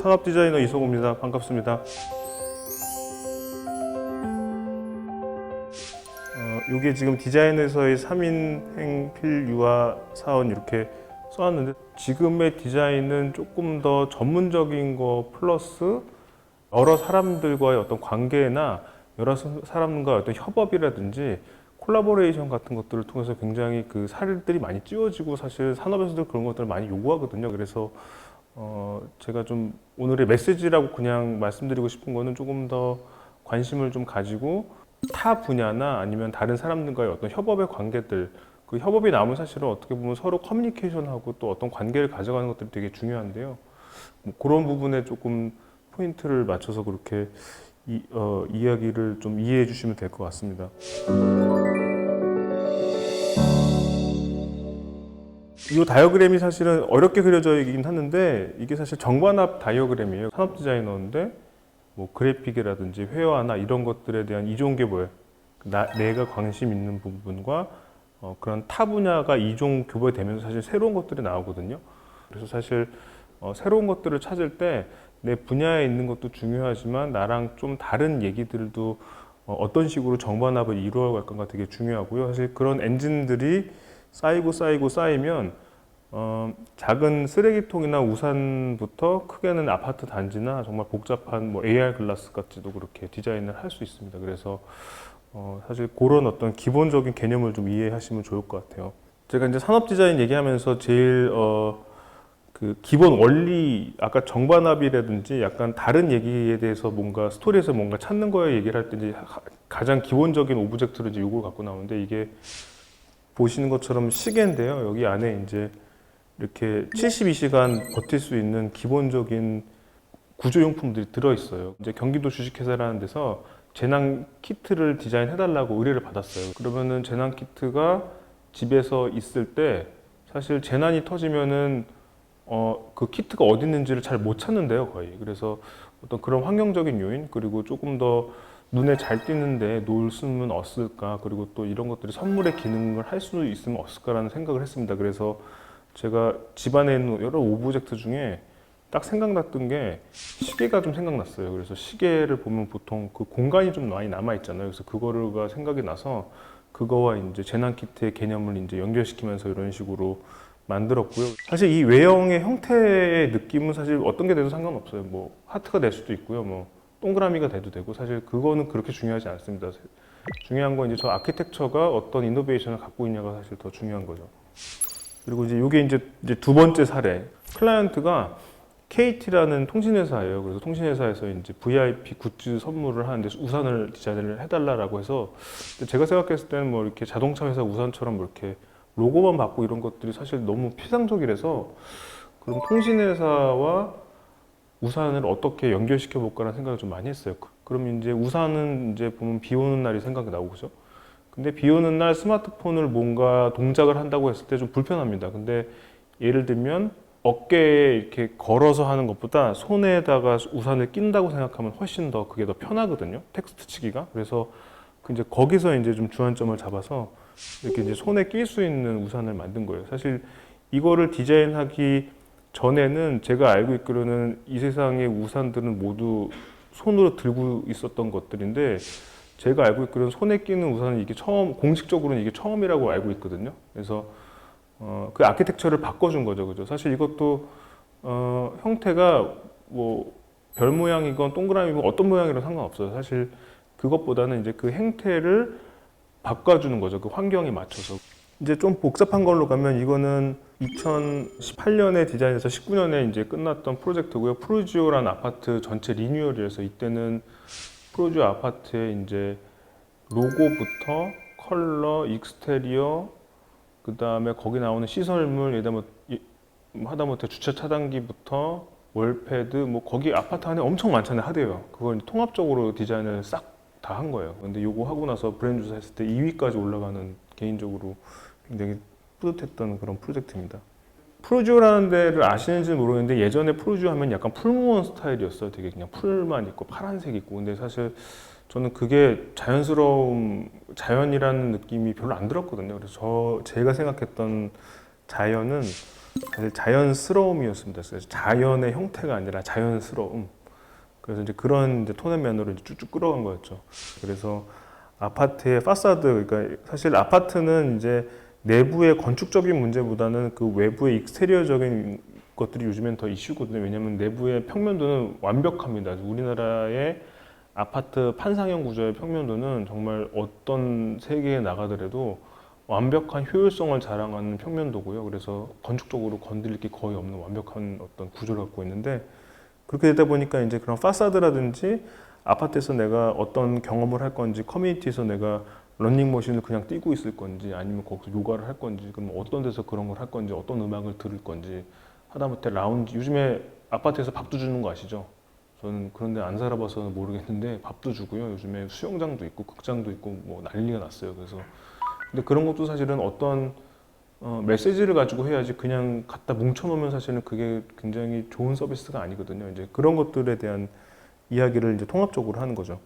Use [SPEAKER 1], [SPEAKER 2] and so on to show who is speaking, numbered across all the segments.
[SPEAKER 1] 산업 디자이너 이성호입니다. 반갑습니다. 이게 지금 디자인에서의 3인행 필유화 사원 이렇게 써놨는데, 지금의 디자인은 조금 더 전문적인 거 플러스 여러 사람들과의 어떤 관계나 여러 사람과의 어떤 협업이라든지 콜라보레이션 같은 것들을 통해서 굉장히 그 살들이 많이 찌워지고, 사실 산업에서도 그런 것들을 많이 요구하거든요. 그래서 제가 좀 오늘의 메시지라고 그냥 말씀드리고 싶은 거는, 조금 더 관심을 좀 가지고 타 분야나 아니면 다른 사람들과의 어떤 협업의 관계들, 그 협업이 나오면 사실은 어떻게 보면 서로 커뮤니케이션하고 또 어떤 관계를 가져가는 것들이 되게 중요한데요. 뭐 그런 부분에 조금 포인트를 맞춰서 그렇게 이야기를 좀 이해해 주시면 될 것 같습니다. 이 다이어그램이 사실은 어렵게 그려져 있긴 하는데, 이게 사실 정관합 다이어그램이에요. 산업 디자이너인데 뭐 그래픽이라든지 회화나 이런 것들에 대한 이종교배, 내가 관심 있는 부분과 그런 타 분야가 이종교배되면서 사실 새로운 것들이 나오거든요. 그래서 사실 새로운 것들을 찾을 때 내 분야에 있는 것도 중요하지만 나랑 좀 다른 얘기들도 어떤 식으로 정반합을 이루어갈 건가 되게 중요하고요. 사실 그런 엔진들이 쌓이면 작은 쓰레기통이나 우산부터 크게는 아파트 단지나 정말 복잡한 뭐 AR 글라스까지도 그렇게 디자인을 할 수 있습니다. 그래서 사실 그런 어떤 기본적인 개념을 좀 이해하시면 좋을 것 같아요. 제가 이제 산업 디자인 얘기하면서 제일 그 기본 원리, 아까 정반합이라든지 약간 다른 얘기에 대해서 뭔가 스토리에서 뭔가 찾는 거에 얘기를 할 때 이제 가장 기본적인 오브젝트를 이제 요걸 갖고 나오는데, 이게 보시는 것처럼 시계인데요. 여기 안에 이제 이렇게 72시간 버틸 수 있는 기본적인 구조용품들이 들어있어요. 이제 경기도 주식회사라는 데서 재난 키트를 디자인해달라고 의뢰를 받았어요. 그러면은 재난 키트가 집에서 있을 때 사실 재난이 터지면은 그 키트가 어디 있는지를 잘 못 찾는데요, 거의. 그래서 어떤 그런 환경적인 요인, 그리고 조금 더 눈에 잘 띄는데 놓을 수는 없을까, 그리고 또 이런 것들이 선물의 기능을 할 수 있으면 없을까라는 생각을 했습니다. 그래서 제가 집안에 있는 여러 오브젝트 중에 딱 생각났던 게 시계가 좀 생각났어요. 그래서 시계를 보면 보통 그 공간이 좀 많이 남아 있잖아요. 그래서 그거가 생각이 나서 그거와 이제 재난 키트의 개념을 이제 연결시키면서 이런 식으로 만들었고요. 사실 이 외형의 형태의 느낌은 사실 어떤 게 돼도 상관없어요. 뭐 하트가 될 수도 있고요. 뭐 동그라미가 돼도 되고, 사실 그거는 그렇게 중요하지 않습니다. 중요한 건 이제 저 아키텍처가 어떤 이노베이션을 갖고 있냐가 사실 더 중요한 거죠. 그리고 이제 이게 이제 두 번째 사례. 클라이언트가 KT라는 통신회사예요. 그래서 통신회사에서 이제 VIP 굿즈 선물을 하는데 우산을 디자인을 해달라고 해서, 제가 생각했을 때는 뭐 이렇게 자동차 회사 우산처럼 뭐 이렇게 로고만 받고 이런 것들이 사실 너무 피상적이라서, 그럼 통신회사와 우산을 어떻게 연결시켜 볼까라는 생각을 좀 많이 했어요. 그럼 이제 우산은 이제 보면 비 오는 날이 생각이 나고, 그죠? 근데 비 오는 날 스마트폰을 뭔가 동작을 한다고 했을 때 좀 불편합니다. 근데 예를 들면 어깨에 이렇게 걸어서 하는 것보다 손에다가 우산을 낀다고 생각하면 훨씬 더 그게 더 편하거든요. 텍스트 치기가. 그래서 이제 거기서 이제 좀 주안점을 잡아서 이렇게 이제 손에 낄 수 있는 우산을 만든 거예요. 사실 이거를 디자인하기 전에는 제가 알고 있기로는 이 세상의 우산들은 모두 손으로 들고 있었던 것들인데, 제가 알고 있기로는 손에 끼는 우산은 이게 공식적으로는 이게 처음이라고 알고 있거든요. 그래서 그 아키텍처를 바꿔준 거죠, 그죠? 사실 이것도 형태가 뭐 별 모양이건 동그라미건 어떤 모양이랑 상관없어요. 사실 그것보다는 이제 그 행태를 바꿔주는 거죠, 그 환경에 맞춰서. 이제 좀 복잡한 걸로 가면, 이거는 2018년에 디자인해서 19년에 이제 끝났던 프로젝트고요. 프루지오라는 아파트 전체 리뉴얼이어서, 이때는 프루지오 아파트의 이제 로고부터 컬러, 익스테리어, 그 다음에 거기 나오는 시설물, 예를 들면 하다못해 주차 차단기부터 월패드, 뭐 거기 아파트 안에 엄청 많잖아요, 하드웨어. 그걸 통합적으로 디자인을 싹 다 한 거예요. 근데 요거 하고 나서 브랜드 조사 했을 때 2위까지 올라가는, 개인적으로 굉장히 뿌듯했던 그런 프로젝트입니다. 프루지오라는 데를 아시는지는 모르겠는데, 예전에 프루지오 하면 약간 풀무원 스타일이었어요. 되게 그냥 풀만 있고 파란색 있고. 근데 사실 저는 그게 자연이라는 느낌이 별로 안 들었거든요. 그래서 제가 생각했던 자연은 사실 자연스러움이었습니다. 그래서 자연의 형태가 아니라 자연스러움. 그래서 이제 그런 이제 톤앤매너로 이제 쭉쭉 끌어간 거였죠. 그래서 아파트의 파사드, 그러니까 사실 아파트는 이제 내부의 건축적인 문제보다는 그 외부의 익스테리어적인 것들이 요즘엔 더 이슈거든요. 왜냐하면 내부의 평면도는 완벽합니다. 우리나라의 아파트 판상형 구조의 평면도는 정말 어떤 세계에 나가더라도 완벽한 효율성을 자랑하는 평면도고요. 그래서 건축적으로 건드릴 게 거의 없는 완벽한 어떤 구조를 갖고 있는데, 그렇게 되다 보니까 이제 그런 파사드라든지 아파트에서 내가 어떤 경험을 할 건지, 커뮤니티에서 내가 러닝머신을 그냥 뛰고 있을 건지, 아니면 거기서 요가를 할 건지, 그럼 어떤 데서 그런 걸 할 건지, 어떤 음악을 들을 건지, 하다못해 라운지, 요즘에 아파트에서 밥도 주는 거 아시죠? 저는 그런데 안 살아봐서는 모르겠는데 밥도 주고요. 요즘에 수영장도 있고 극장도 있고 뭐 난리가 났어요. 그래서 근데 그런 것도 사실은 어떤 메시지를 가지고 해야지 그냥 갖다 뭉쳐놓으면 사실은 그게 굉장히 좋은 서비스가 아니거든요. 이제 그런 것들에 대한 이야기를 이제 통합적으로 하는 거죠.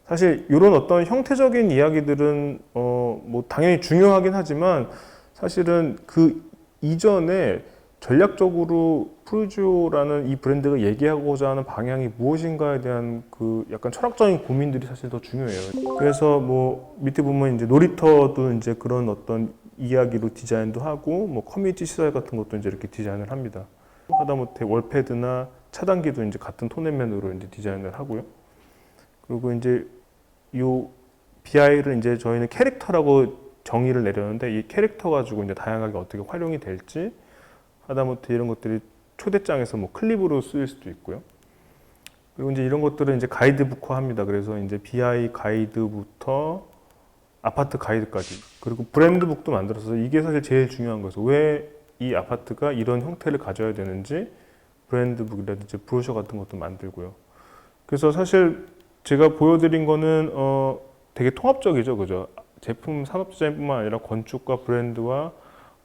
[SPEAKER 1] 사실 이런 어떤 형태적인 이야기들은 뭐 당연히 중요하긴 하지만 사실은 그 이전에 전략적으로 프루지오라는 이 브랜드가 얘기하고자 하는 방향이 무엇인가에 대한 그 약간 철학적인 고민들이 사실 더 중요해요. 그래서 뭐 밑에 보면 이제 놀이터도 이제 그런 어떤 이야기로 디자인도 하고 뭐 커뮤니티 시설 같은 것도 이제 이렇게 디자인을 합니다. 하다못해 월패드나 차단기도 이제 같은 톤앤맨으로 이제 디자인을 하고요. 그리고 이제 요 BI를 이제 저희는 캐릭터라고 정의를 내렸는데 이 캐릭터 가지고 이제 다양하게 어떻게 활용이 될지 하다못해 이런 것들이 초대장에서 뭐 클립으로 쓰일 수도 있고요. 그리고 이제 이런 것들은 이제 가이드북화합니다. 그래서 이제 BI 가이드부터 아파트 가이드까지, 그리고 브랜드북도 만들어서 이게 사실 제일 중요한 거죠. 왜 이 아파트가 이런 형태를 가져야 되는지 브랜드북이라든지 브로셔 같은 것도 만들고요. 그래서 사실 제가 보여드린 거는 되게 통합적이죠, 그죠? 제품 산업 디자인뿐만 아니라 건축과 브랜드와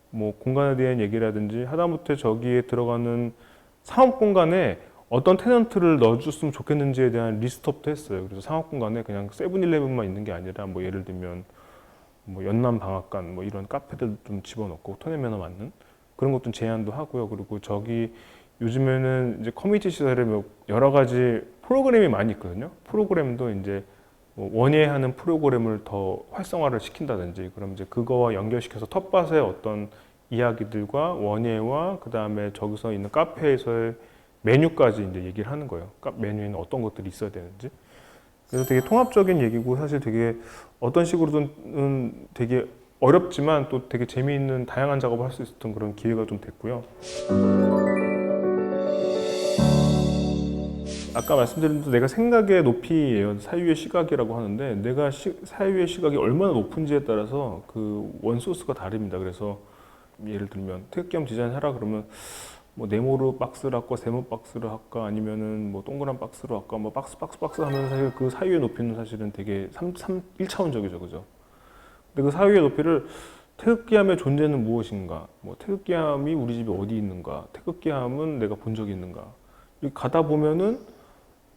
[SPEAKER 1] 뭐 공간에 대한 얘기라든지 하다못해 저기에 들어가는 상업 공간에 어떤 테넌트를 넣어줬으면 좋겠는지에 대한 리스트업도 했어요. 그래서 상업 공간에 그냥 세븐일레븐만 있는 게 아니라 뭐 예를 들면 뭐 연남방앗간 뭐 이런 카페들 좀 집어넣고 톤앤매너 맞는 그런 것도 제안도 하고요. 그리고 저기 요즘에는 이제 커뮤니티 시설에 뭐 여러 가지 프로그램이 많이 있거든요. 프로그램도 이제 뭐 원예하는 프로그램을 더 활성화를 시킨다든지, 그럼 이제 그거와 연결시켜서 텃밭의 어떤 이야기들과 원예와 그 다음에 저기서 있는 카페에서의 메뉴까지 이제 얘기를 하는 거예요. 메뉴에는 어떤 것들이 있어야 되는지. 그래서 되게 통합적인 얘기고 사실 되게 어떤 식으로든 되게 어렵지만 또 되게 재미있는 다양한 작업을 할 수 있었던 그런 기회가 좀 됐고요. 아까 말씀드린 대로 내가 생각의 높이예요. 사유의 시각이라고 하는데 내가 사유의 시각이 얼마나 높은지에 따라서 그 원소스가 다릅니다. 그래서 예를 들면 태극기함 디자인하라 그러면 뭐 네모로 박스를 할까 세모 박스를 할까 아니면은 뭐 동그란 박스로 할까 뭐 박스 하면서 사실 그 사유의 높이는 사실은 되게 1차원적이죠. 그죠? 근데 그 사유의 높이를 태극기함의 존재는 무엇인가, 뭐 태극기함이 우리 집에 어디 있는가, 태극기함은 내가 본 적이 있는가, 이렇게 가다 보면은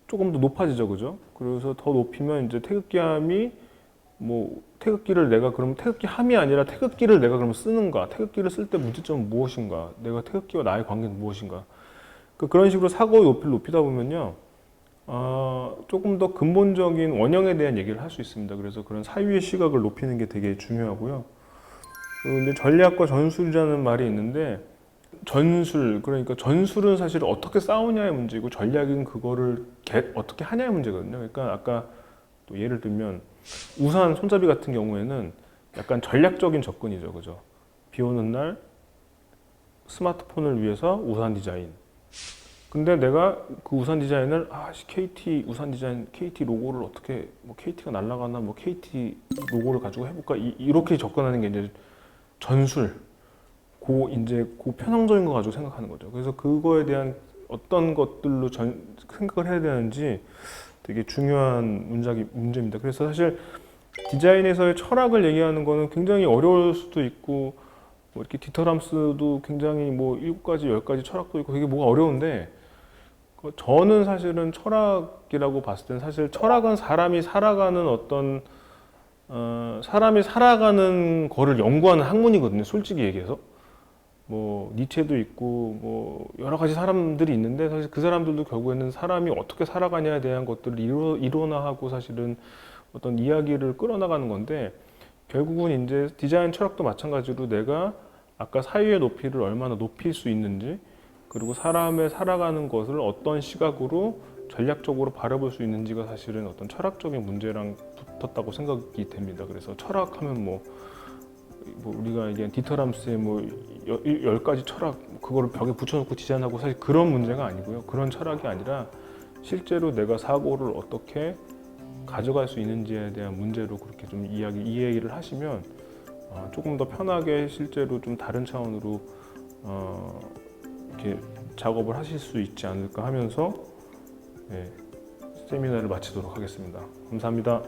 [SPEAKER 1] 조금 더 높아지죠. 그죠? 그래서 더 높이면 이제 태극기함이 뭐 태극기를 내가 그럼 태극기함이 아니라 태극기를 내가 그럼 쓰는가, 태극기를 쓸 때 문제점은 무엇인가, 내가 태극기와 나의 관계는 무엇인가, 그런 식으로 사고의 높이를 높이다 보면요 조금 더 근본적인 원형에 대한 얘기를 할 수 있습니다. 그래서 그런 사유의 시각을 높이는 게 되게 중요하고요. 근데 전략과 전술이라는 말이 있는데 전술, 그러니까 전술은 사실 어떻게 싸우냐의 문제고 전략은 그거를 어떻게 하냐의 문제거든요. 그러니까 아까 또 예를 들면 우산 손잡이 같은 경우에는 약간 전략적인 접근이죠. 그죠? 비 오는 날 스마트폰을 위해서 우산 디자인. 근데 내가 그 우산 디자인을 KT 우산 디자인 KT 로고를 어떻게 뭐 KT가 날아가나 뭐 KT 로고를 가지고 해볼까 이렇게 접근하는 게 이제 전술 이제 편향적인 거 가지고 생각하는 거죠. 그래서 그거에 대한 어떤 것들로 생각을 해야 되는지 되게 중요한 문제입니다. 그래서 사실 디자인에서의 철학을 얘기하는 거는 굉장히 어려울 수도 있고 뭐 이렇게 디터람스도 굉장히 뭐 7가지, 10가지 철학도 있고 되게 뭐가 어려운데 저는 사실은 철학이라고 봤을 때는 사실 철학은 사람이 살아가는 어떤 사람이 살아가는 거를 연구하는 학문이거든요. 솔직히 얘기해서. 뭐 니체도 있고 뭐 여러 가지 사람들이 있는데 사실 그 사람들도 결국에는 사람이 어떻게 살아가냐에 대한 것들을 이론화하고 사실은 어떤 이야기를 끌어나가는 건데 결국은 이제 디자인 철학도 마찬가지로 내가 아까 사유의 높이를 얼마나 높일 수 있는지 그리고 사람의 살아가는 것을 어떤 시각으로 전략적으로 바라볼 수 있는지가 사실은 어떤 철학적인 문제랑 붙었다고 생각이 됩니다. 그래서 철학하면 뭐 우리가 얘기한 디터람스의 뭐 10가지 철학 그거를 벽에 붙여놓고 디자인하고 사실 그런 문제가 아니고요. 그런 철학이 아니라 실제로 내가 사고를 어떻게 가져갈 수 있는지에 대한 문제로 그렇게 좀 이 얘기를 하시면 조금 더 편하게 실제로 좀 다른 차원으로 이렇게 작업을 하실 수 있지 않을까 하면서 세미나를 마치도록 하겠습니다. 감사합니다.